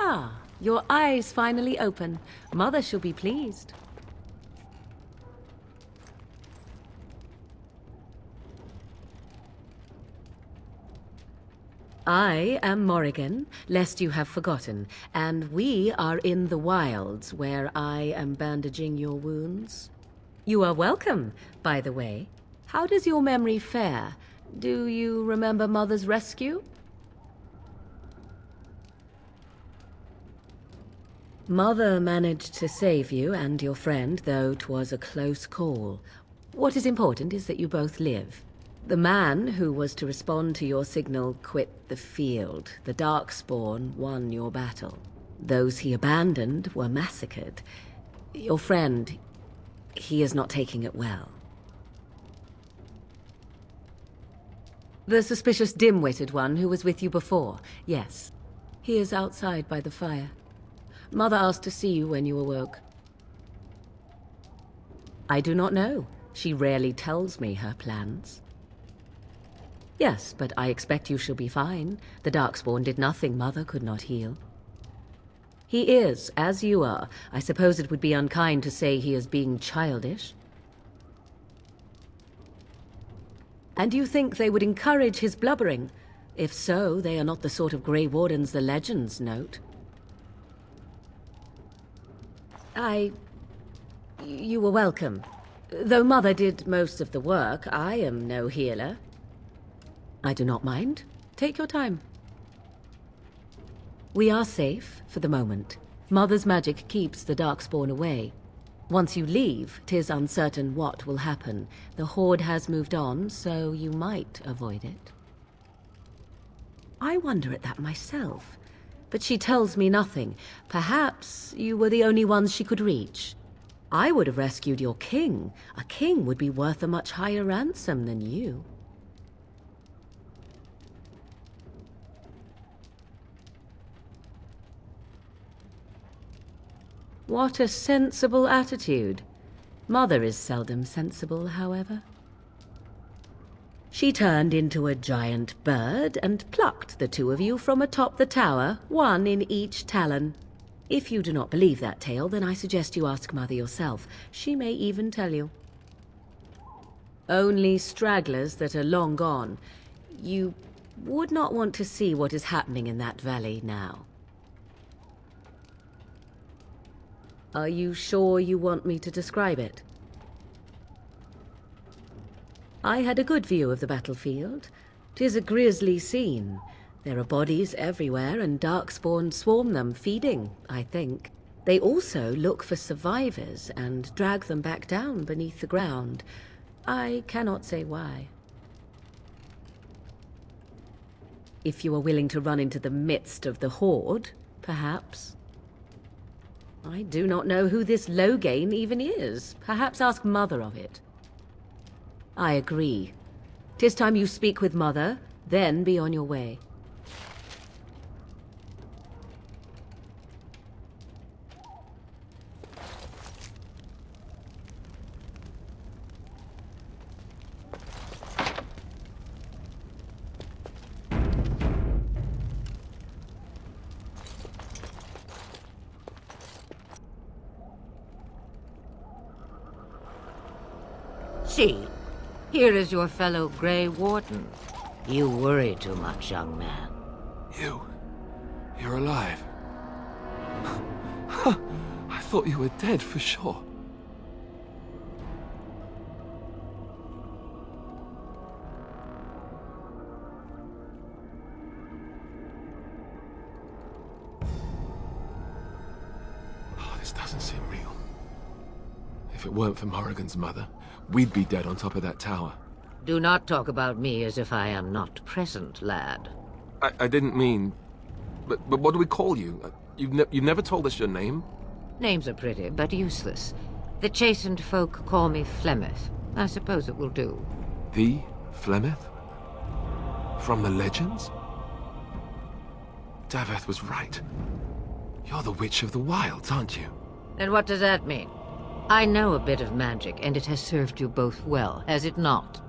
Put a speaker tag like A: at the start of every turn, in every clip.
A: Ah, your eyes finally open. Mother shall be pleased. I am Morrigan, lest you have forgotten, and we are in the wilds where I am bandaging your wounds. You are welcome, by the way. How does your memory fare? Do you remember Mother's rescue? Mother managed to save you and your friend, though 'twas a close call. What is important is that you both live. The man who was to respond to your signal quit the field. The Darkspawn won your battle. Those he abandoned were massacred. Your friend, he is not taking it well. The suspicious dim-witted one who was with you before, yes. He is outside by the fire. Mother asked to see you when you awoke. I do not know. She rarely tells me her plans. Yes, but I expect you shall be fine. The Darkspawn did nothing Mother could not heal. He is, as you are. I suppose it would be unkind to say he is being childish. And you think they would encourage his blubbering? If so, they are not the sort of Grey Wardens the legends note. You were welcome. Though Mother did most of the work, I am no healer. I do not mind. Take your time. We are safe, for the moment. Mother's magic keeps the Darkspawn away. Once you leave, 'tis uncertain what will happen. The Horde has moved on, so you might avoid it. I wonder at that myself. But she tells me nothing. Perhaps you were the only ones she could reach. I would have rescued your king. A king would be worth a much higher ransom than you. What a sensible attitude. Mother is seldom sensible, however. She turned into a giant bird and plucked the two of you from atop the tower, one in each talon. If you do not believe that tale, then I suggest you ask Mother yourself. She may even tell you. Only stragglers that are long gone. You would not want to see what is happening in that valley now. Are you sure you want me to describe it? I had a good view of the battlefield. 'Tis a grisly scene. There are bodies everywhere, and Darkspawn swarm them, feeding, I think. They also look for survivors and drag them back down beneath the ground. I cannot say why. If you are willing to run into the midst of the Horde, perhaps. I do not know who this Loghain even is. Perhaps ask Mother of it. I agree. 'Tis time you speak with Mother, then be on your way.
B: See, here is your fellow Grey Warden. You worry too much, young man.
C: You're alive. I thought you were dead for sure. Oh, this doesn't seem real. If it weren't for Morrigan's mother, we'd be dead on top of that tower.
B: Do not talk about me as if I am not present, lad.
C: I didn't mean... But what do we call you? You've never told us your name?
B: Names are pretty, but useless. The chastened folk call me Flemeth. I suppose it will do.
C: The Flemeth? From the legends? Daveth was right. You're the Witch of the Wilds, aren't you?
B: And what does that mean? I know a bit of magic, and it has served you both well, has it not?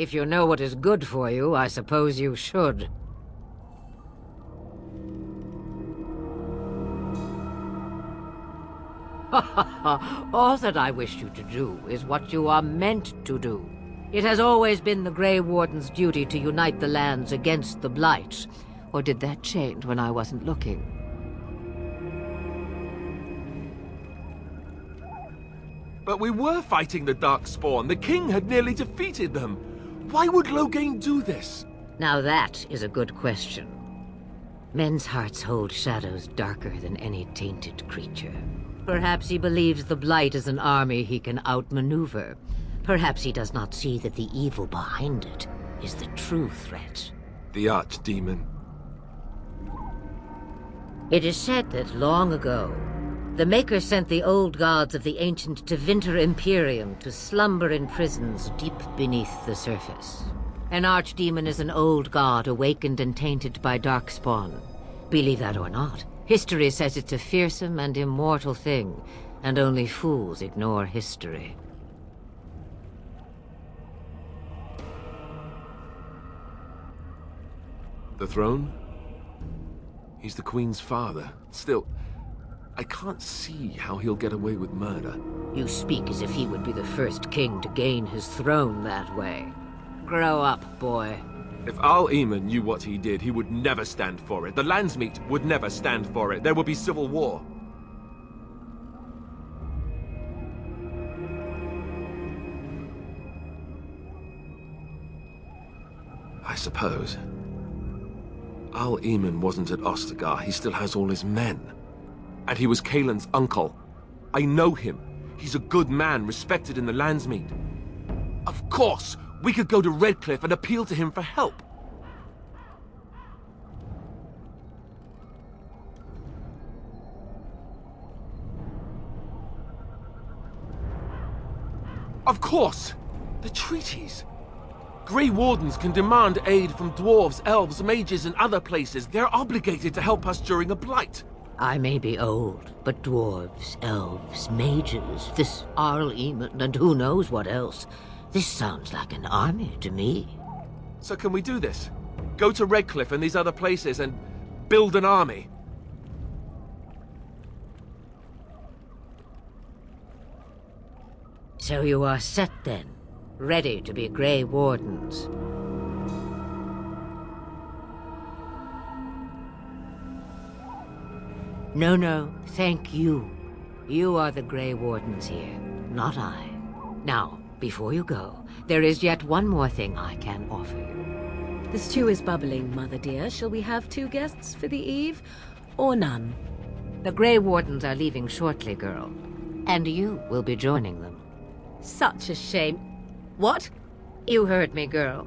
B: If you know what is good for you, I suppose you should. All that I wish you to do is what you are meant to do. It has always been the Grey Warden's duty to unite the lands against the Blight. Or did that change when I wasn't looking?
C: But we were fighting the Darkspawn. The king had nearly defeated them. Why would Loghain do this?
B: Now that is a good question. Men's hearts hold shadows darker than any tainted creature. Perhaps he believes the Blight is an army he can outmaneuver. Perhaps he does not see that the evil behind it is the true threat.
C: The Archdemon.
B: It is said that long ago, the Maker sent the old gods of the ancient Tevinter Imperium to slumber in prisons deep beneath the surface. An Archdemon is an old god awakened and tainted by Darkspawn. Believe that or not, history says it's a fearsome and immortal thing, and only fools ignore history.
C: The throne? He's the Queen's father. Still, I can't see how he'll get away with murder.
B: You speak as if he would be the first king to gain his throne that way. Grow up, boy.
C: If Al-Eamon knew what he did, he would never stand for it. The Landsmeet would never stand for it. There would be civil war. I suppose. Al-Eamon wasn't at Ostagar. He still has all his men. And he was Kaelin's uncle. I know him. He's a good man, respected in the Landsmeet. Of course, we could go to Redcliffe and appeal to him for help. Of course! The treaties! Grey Wardens can demand aid from dwarves, elves, mages, and other places. They're obligated to help us during a blight.
B: I may be old, but dwarves, elves, mages, this Arl-Eamon, and who knows what else. This sounds like an army to me.
C: So can we do this? Go to Redcliffe and these other places and build an army?
B: So you are set then, ready to be Grey Wardens. No, thank you. You are the Grey Wardens here, not I. Now, before you go, there is yet one more thing I can offer you.
A: The stew is bubbling, Mother dear. Shall we have 2 guests for the eve, or none?
B: The Grey Wardens are leaving shortly, girl. And you will be joining them.
A: Such a shame. What?
B: You heard me, girl.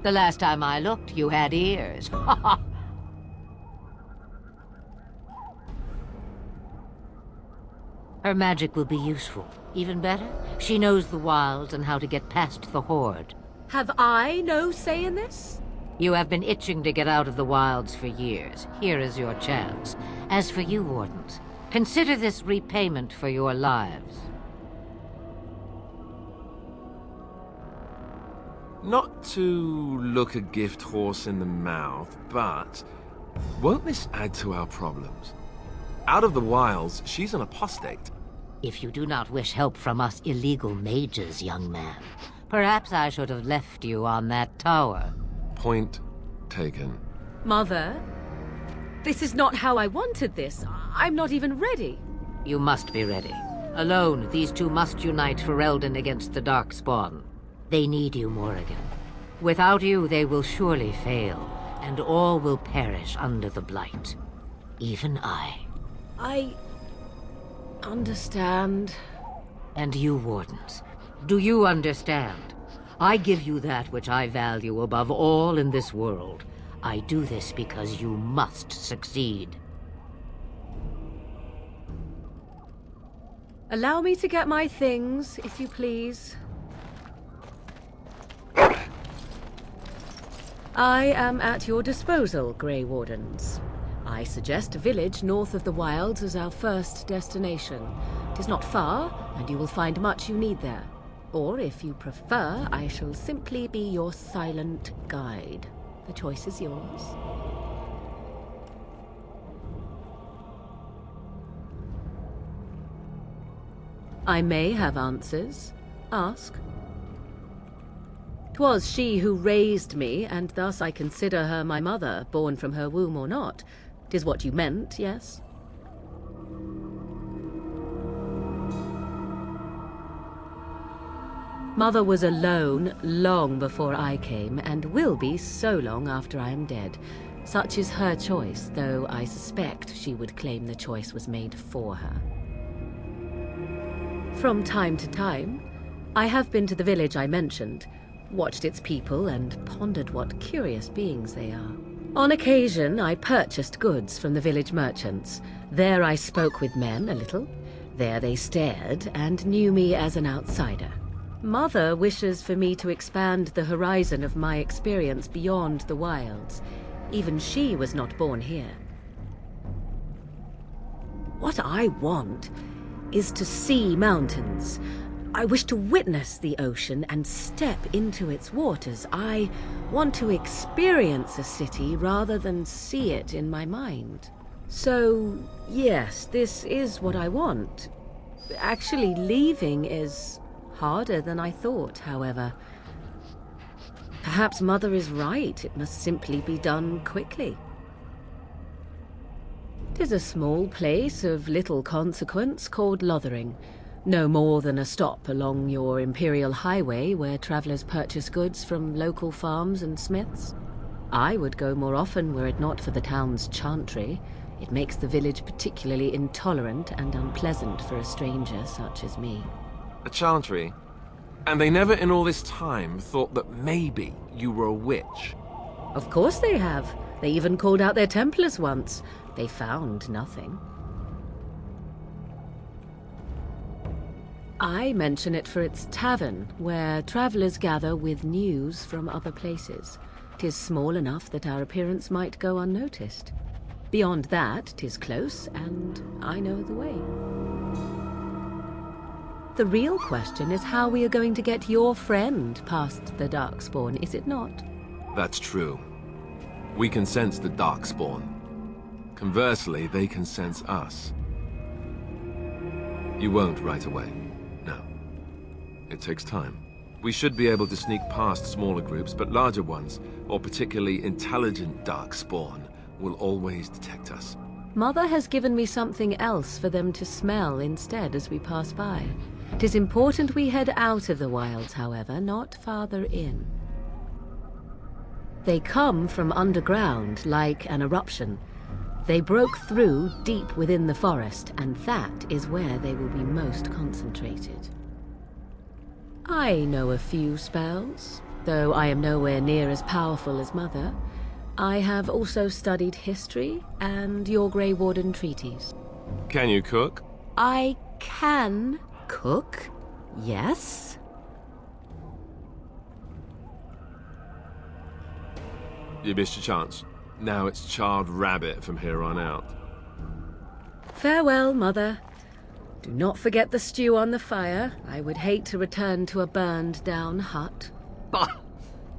B: The last time I looked, you had ears. Her magic will be useful. Even better, she knows the wilds and how to get past the Horde.
A: Have I no say in this?
B: You have been itching to get out of the wilds for years. Here is your chance. As for you, Wardens, consider this repayment for your lives.
C: Not to look a gift horse in the mouth, but won't this add to our problems? Out of the wilds, she's an apostate.
B: If you do not wish help from us illegal mages, young man, perhaps I should have left you on that tower.
C: Point taken.
A: Mother, this is not how I wanted this. I'm not even ready.
B: You must be ready. Alone, these two must unite Ferelden against the Darkspawn. They need you, Morrigan. Without you, they will surely fail, and all will perish under the Blight. Even I.
A: I understand.
B: And you, Wardens, do you understand? I give you that which I value above all in this world. I do this because you must succeed.
A: Allow me to get my things, if you please. I am at your disposal, Grey Wardens. I suggest a village north of the wilds as our first destination. It is not far, and you will find much you need there. Or if you prefer, I shall simply be your silent guide. The choice is yours. I may have answers. Ask. 'Twas she who raised me, and thus I consider her my mother, born from her womb or not. 'Tis what you meant, yes? Mother was alone long before I came, and will be so long after I am dead. Such is her choice, though I suspect she would claim the choice was made for her. From time to time, I have been to the village I mentioned, watched its people, and pondered what curious beings they are. On occasion, I purchased goods from the village merchants. There I spoke with men a little. There they stared and knew me as an outsider. Mother wishes for me to expand the horizon of my experience beyond the wilds. Even she was not born here. What I want is to see mountains. I wish to witness the ocean and step into its waters. I want to experience a city rather than see it in my mind. So, yes, this is what I want. Actually, leaving is harder than I thought, however. Perhaps Mother is right. It must simply be done quickly. 'Tis a small place of little consequence called Lothering. No more than a stop along your imperial highway where travelers purchase goods from local farms and smiths. I would go more often were it not for the town's chantry. It makes the village particularly intolerant and unpleasant for a stranger such as me.
C: A chantry? And they never in all this time thought that maybe you were a witch?
A: Of course they have. They even called out their Templars once. They found nothing. I mention it for its tavern, where travelers gather with news from other places. 'Tis small enough that our appearance might go unnoticed. Beyond that, 'tis close, and I know the way. The real question is how we are going to get your friend past the Darkspawn, is it not?
C: That's true. We can sense the Darkspawn. Conversely, they can sense us. You won't right away. No. It takes time. We should be able to sneak past smaller groups, but larger ones, or particularly intelligent Darkspawn, will always detect us.
A: Mother has given me something else for them to smell instead as we pass by. 'Tis important we head out of the wilds, however, not farther in. They come from underground, like an eruption. They broke through deep within the forest, and that is where they will be most concentrated. I know a few spells, though I am nowhere near as powerful as Mother. I have also studied history and your Grey Warden treaties.
C: Can you cook?
A: I can cook, yes.
C: You missed your chance. Now it's charred rabbit from here on out.
A: Farewell, Mother. Do not forget the stew on the fire. I would hate to return to a burned-down hut.
B: Bah!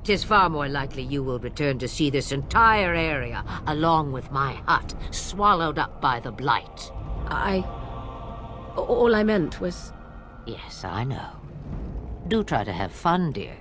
B: 'Tis far more likely you will return to see this entire area, along with my hut, swallowed up by the blight.
A: All I meant was...
B: Yes, I know. Do try to have fun, dear.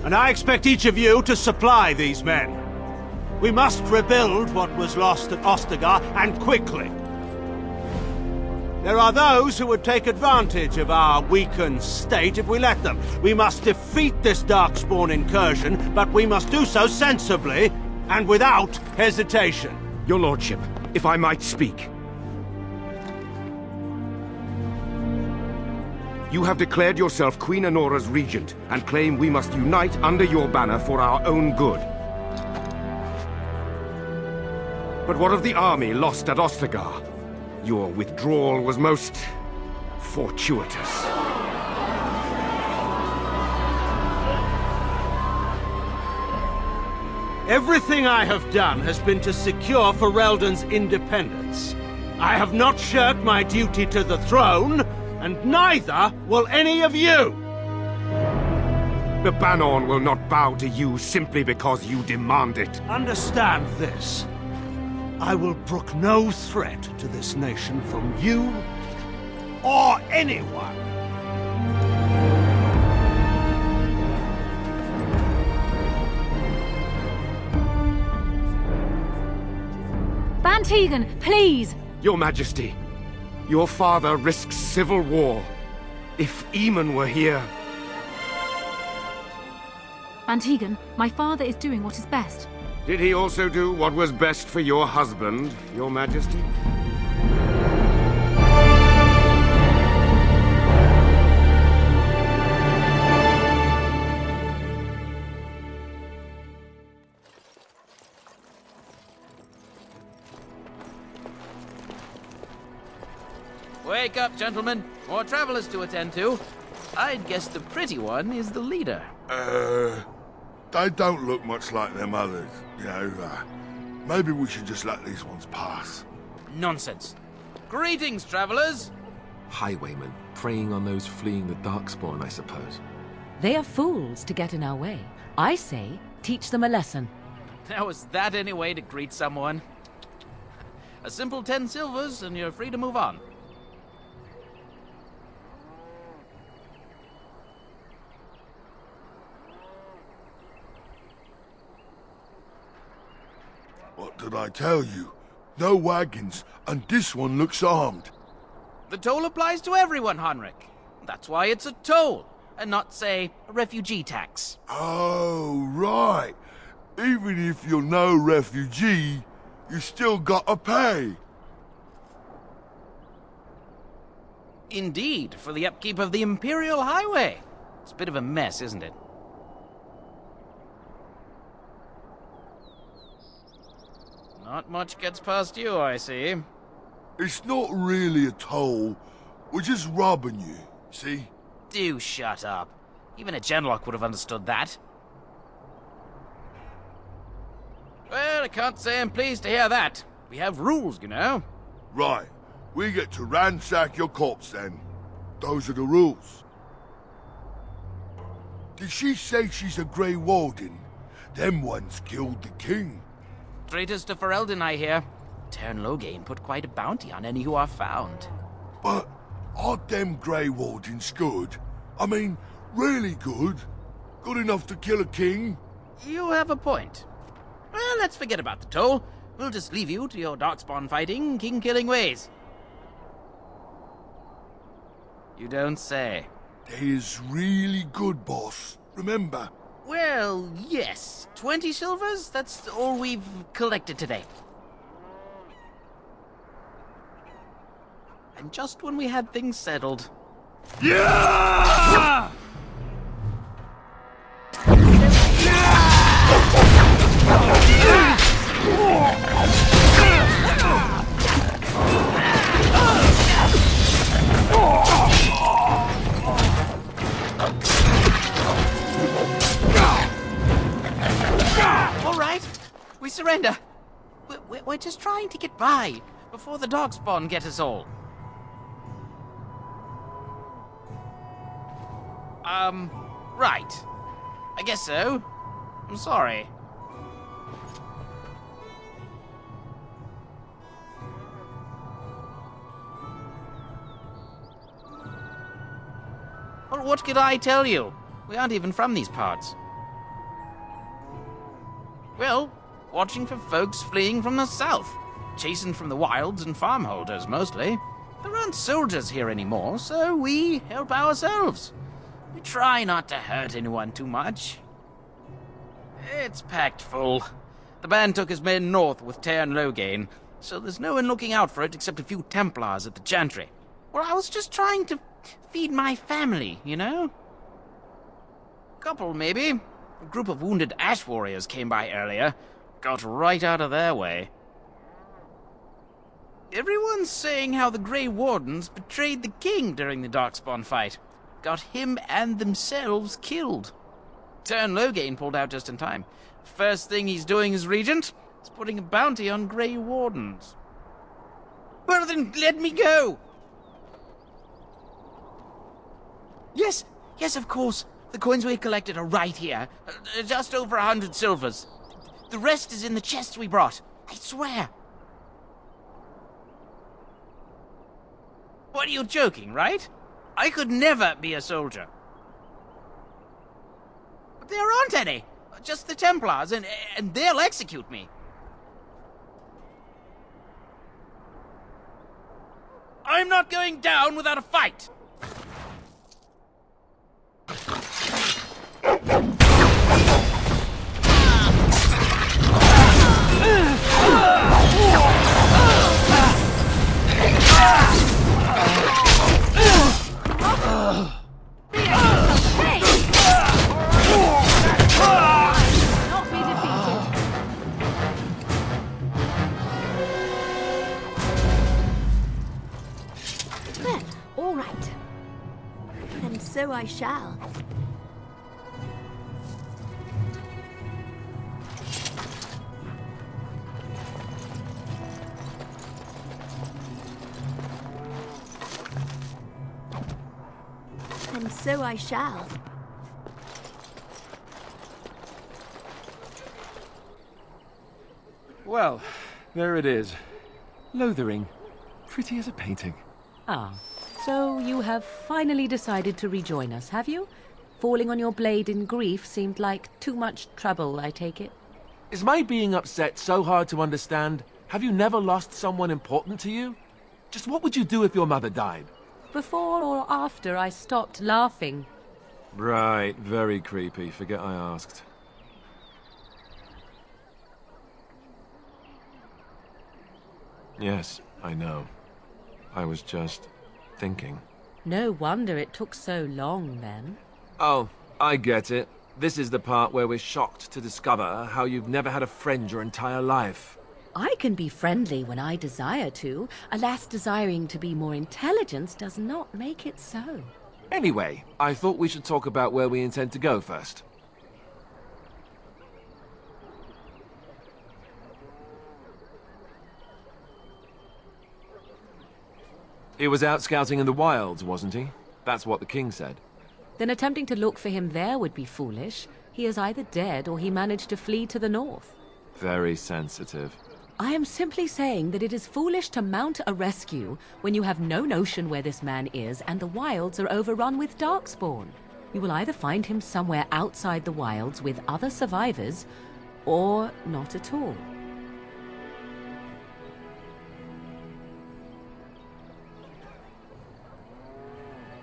D: And I expect each of you to supply these men. We must rebuild what was lost at Ostagar, and quickly. There are those who would take advantage of our weakened state if we let them. We must defeat this Darkspawn incursion, but we must do so sensibly and without hesitation.
E: Your lordship, if I might speak. You have declared yourself Queen Honora's regent, and claim we must unite under your banner for our own good. But what of the army lost at Ostagar? Your withdrawal was most fortuitous.
D: Everything I have done has been to secure Ferelden's independence. I have not shirked my duty to the throne, and neither will any of you!
E: The Banon will not bow to you simply because you demand it.
D: Understand this. I will brook no threat to this nation from you or anyone.
F: Bantegan, please!
E: Your Majesty, your father risks civil war. If Eamon were here...
F: Bantegan, my father is doing what is best.
E: Did he also do what was best for your husband, Your Majesty?
G: Wake up, gentlemen. More travelers to attend to. I'd guess the pretty one is the leader.
H: They don't look much like them others, you know. Maybe we should just let these ones pass.
G: Nonsense. Greetings, travelers.
C: Highwaymen, preying on those fleeing the Darkspawn, I suppose.
A: They are fools to get in our way. I say, teach them a lesson.
G: Now, is that any way to greet someone? A simple 10 silvers, and you're free to move on.
H: What did I tell you? No wagons, and this one looks armed.
G: The toll applies to everyone, Henrik. That's why it's a toll, and not, say, a refugee tax.
H: Oh, right. Even if you're no refugee, you still gotta pay.
G: Indeed, for the upkeep of the Imperial Highway. It's a bit of a mess, isn't it? Not much gets past you, I see.
H: It's not really a toll. We're just robbing you, see?
G: Do shut up. Even a genlock would have understood that. Well, I can't say I'm pleased to hear that. We have rules, you know.
H: Right. We get to ransack your corpse then. Those are the rules. Did she say she's a Grey Warden? Them ones killed the king.
G: Traitors to Ferelden, I hear. Tern Loghain put quite a bounty on any who are found.
H: But aren't them Grey Wardens good? I mean, really good? Good enough to kill a king?
G: You have a point. Well, let's forget about the toll. We'll just leave you to your Darkspawn fighting, king-killing ways. You don't say.
H: They is really good, boss. Remember?
G: Well, yes. 20 silvers? That's all we've collected today. And just when we had things settled.
H: Yeah!
G: All right, we surrender. We're just trying to get by before the Darkspawn get us all. Right. I guess so. I'm sorry. Well, what could I tell you? We aren't even from these parts. Well, watching for folks fleeing from the south. Chasing from the wilds and farmholders, mostly. There aren't soldiers here anymore, so we help ourselves. We try not to hurt anyone too much. It's packed full. The band took his men north with Teyrn Loghain, so there's no one looking out for it except a few Templars at the Chantry. Well, I was just trying to feed my family, you know? Couple, maybe. A group of wounded ash warriors came by earlier. Got right out of their way. Everyone's saying how the Grey Wardens betrayed the king during the Darkspawn fight. Got him and themselves killed. Teyrn Loghain pulled out just in time. First thing he's doing as regent is putting a bounty on Grey Wardens. Well then, let me go! Yes, of course. The coins we collected are right here. Just over 100 silvers. The rest is in the chests we brought. I swear. What, are you joking, right? I could never be a soldier. But there aren't any. Just the Templars, and they'll execute me. I'm not going down without a fight.
F: Not be defeated.
I: Well, all right. And so I shall. And so I shall.
C: Well, there it is. Lothering. Pretty as a painting.
A: Ah, so you have finally decided to rejoin us, have you? Falling on your blade in grief seemed like too much trouble, I take it.
C: Is my being upset so hard to understand? Have you never lost someone important to you? Just what would you do if your mother died?
A: Before or after I stopped laughing?
C: Right, very creepy. Forget I asked. Yes, I know. I was just thinking.
A: No wonder it took so long, then.
C: Oh, I get it. This is the part where we're shocked to discover how you've never had a friend your entire life.
A: I can be friendly when I desire to. Alas, desiring to be more intelligent does not make it so.
C: Anyway, I thought we should talk about where we intend to go first. He was out scouting in the wilds, wasn't he? That's what the king said.
A: Then attempting to look for him there would be foolish. He is either dead or he managed to flee to the north.
C: Very sensitive.
A: I am simply saying that it is foolish to mount a rescue when you have no notion where this man is and the wilds are overrun with Darkspawn. You will either find him somewhere outside the wilds with other survivors, or not at all.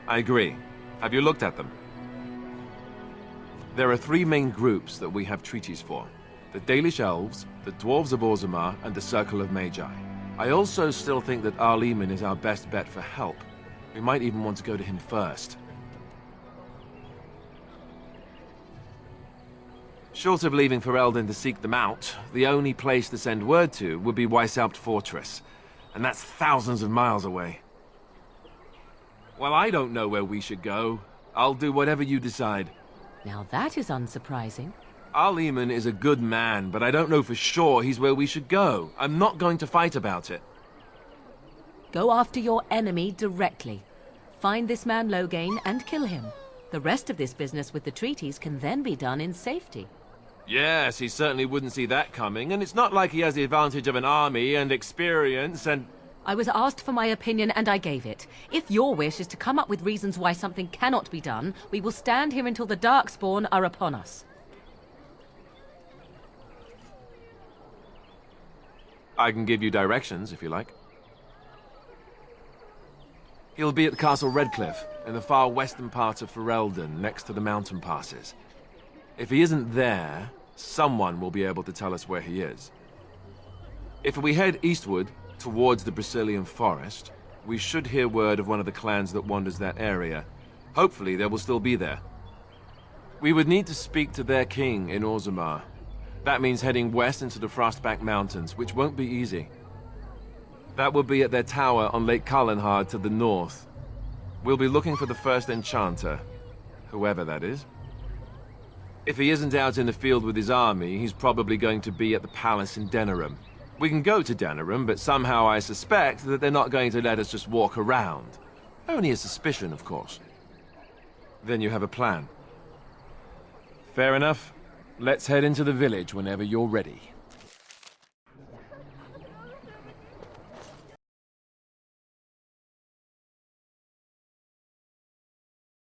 C: I agree. Have you looked at them? There are three main groups that we have treaties for. The Dalish Elves, the Dwarves of Orzammar, and the Circle of Magi. I also still think that Archdemon is our best bet for help. We might even want to go to him first. Short of leaving Ferelden to seek them out, the only place to send word to would be Weishaupt Fortress. And that's thousands of miles away. Well, I don't know where we should go. I'll do whatever you decide.
A: Now that is unsurprising.
C: Archdemon is a good man, but I don't know for sure he's where we should go. I'm not going to fight about it.
A: Go after your enemy directly. Find this man Loghain and kill him. The rest of this business with the treaties can then be done in safety.
C: Yes, he certainly wouldn't see that coming, and it's not like he has the advantage of an army and experience and...
A: I was asked for my opinion and I gave it. If your wish is to come up with reasons why something cannot be done, we will stand here until the Darkspawn are upon us.
C: I can give you directions, if you like. He'll be at Castle Redcliffe, in the far western part of Ferelden, next to the mountain passes. If he isn't there, someone will be able to tell us where he is. If we head eastward, towards the Brazilian forest, we should hear word of one of the clans that wanders that area. Hopefully they will still be there. We would need to speak to their king in Orzammar. That means heading west into the Frostback Mountains, which won't be easy. That will be at their tower on Lake Kallenhard to the north. We'll be looking for the first enchanter, whoever that is. If he isn't out in the field with his army, he's probably going to be at the palace in Denerim. We can go to Denerim, but somehow I suspect that they're not going to let us just walk around. Only a suspicion, of course. Then you have a plan. Fair enough. Let's head into the village whenever you're ready.